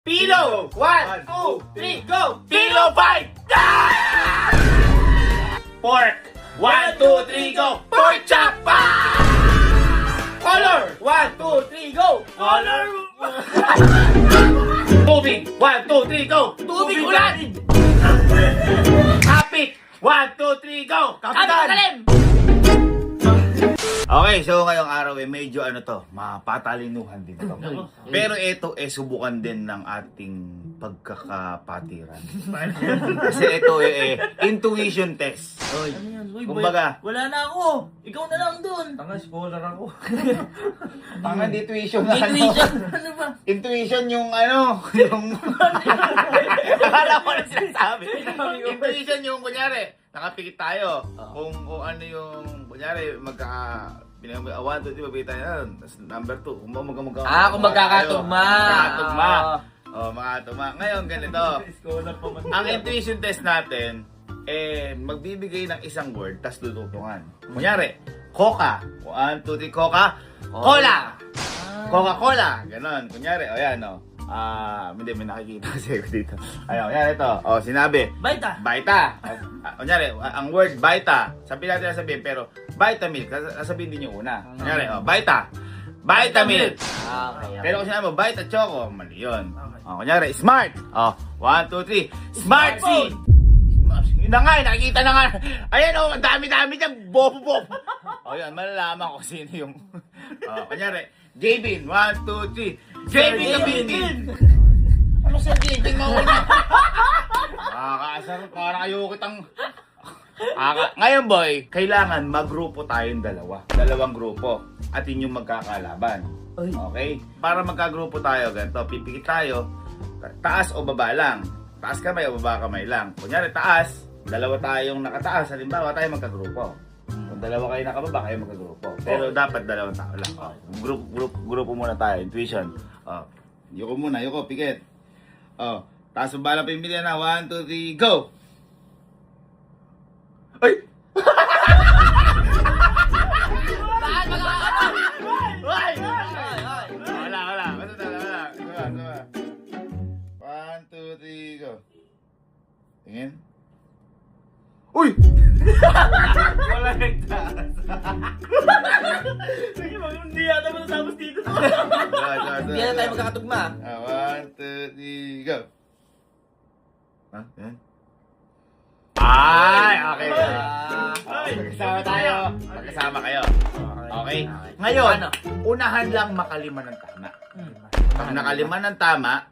Pilo! 1, 2, 3, go! Pilo fight! Pork! 1, 2, 3, go! Pork chop! Color! 1, 2, 3, go! Color! Tubig! 1, 2, 3, go! Tubig ulan! Kapit! 1, 2, 3, go! Kapitan! Okay, so ngayong araw medyo mapatalinuhan din ito. Pero ito subukan din ng ating pagkakapatiran. Kasi ito intuition test. Oy, Kumbaga, wala na ako. Ikaw na lang dun. Tanga, scholar ako. tanga di tuition na Intuition. Ano ba? Intuition yung yung... Akala ko na sinasabi. Intuition yung kunyari, nakapikit tayo. Kung ano yung, kunyari, one, two, three, mabita yan. Tapos number 2, kung Magkakatugma. Magkakatugma. Makatugma. Ngayon, ganito. Scholar pa man. Ang intuition test natin, magbibigay ng isang word, tapos tututungan. Kunyari, Coca. 1, 2, 3, Coca. Cola! Coca-Cola. Ganon. Kunyari, ayan, hindi, may nakikita kasi dito. Ayan, ito. Sinabi. Baita. Baita. Kunyari, ang word baita. Sabihin natin sabihin, pero Vitamilk. Sasabihin din yung una. Kunyari, Baita. Vitamilk. Okay. Pero kung sinabi mo, Baita Choco, mali yun. Kunyari, Smart. 1, 2, 3. Smart Seed. Yun na nga, nakikita na nga. Ayan, ang dami-dami dyan. Bobo. Yan, malalaman ko sino yung... Kunyari, J-Bin. 1, 2, 3. J-Bin ka Bin. Ano sa J-Bin mauna? Nakakaasar, parang ayoko kitang... Ngayon boy, kailangan maggrupo tayong dalawa. Dalawang grupo. At yun yung magkakalaban. Okay? Para magkagrupo tayo, ganito, pipikit tayo. Taas o baba lang. Taas kamay o baba kamay lang. Kunyari taas, dalawa tayong nakataas. Halimbawa tayo magkagrupo. Kung dalawa kayo nakababa, kayo magkagrupo. Pero dapat dalawang tao lang. Grupo muna tayo, intuition. Yuko muna, pikit. Taas o baba lang pimilihan na. 1, 2, 3, go! Ay! Saan magkakatugma? Ay! Wala. Basta wala. Sama. 1, 2, 3, go. Tingin. Uy! Wala nagtaas. Sige, hindi yata matatapos dito. Hindi na tayo magkakatugma. 1, 2, 3, go. Yan. Ay, okay. Magkasama tayo. Magkasama kayo. Okay. Ngayon, unahan lang makalima ng tama. Pag nakalima ng tama,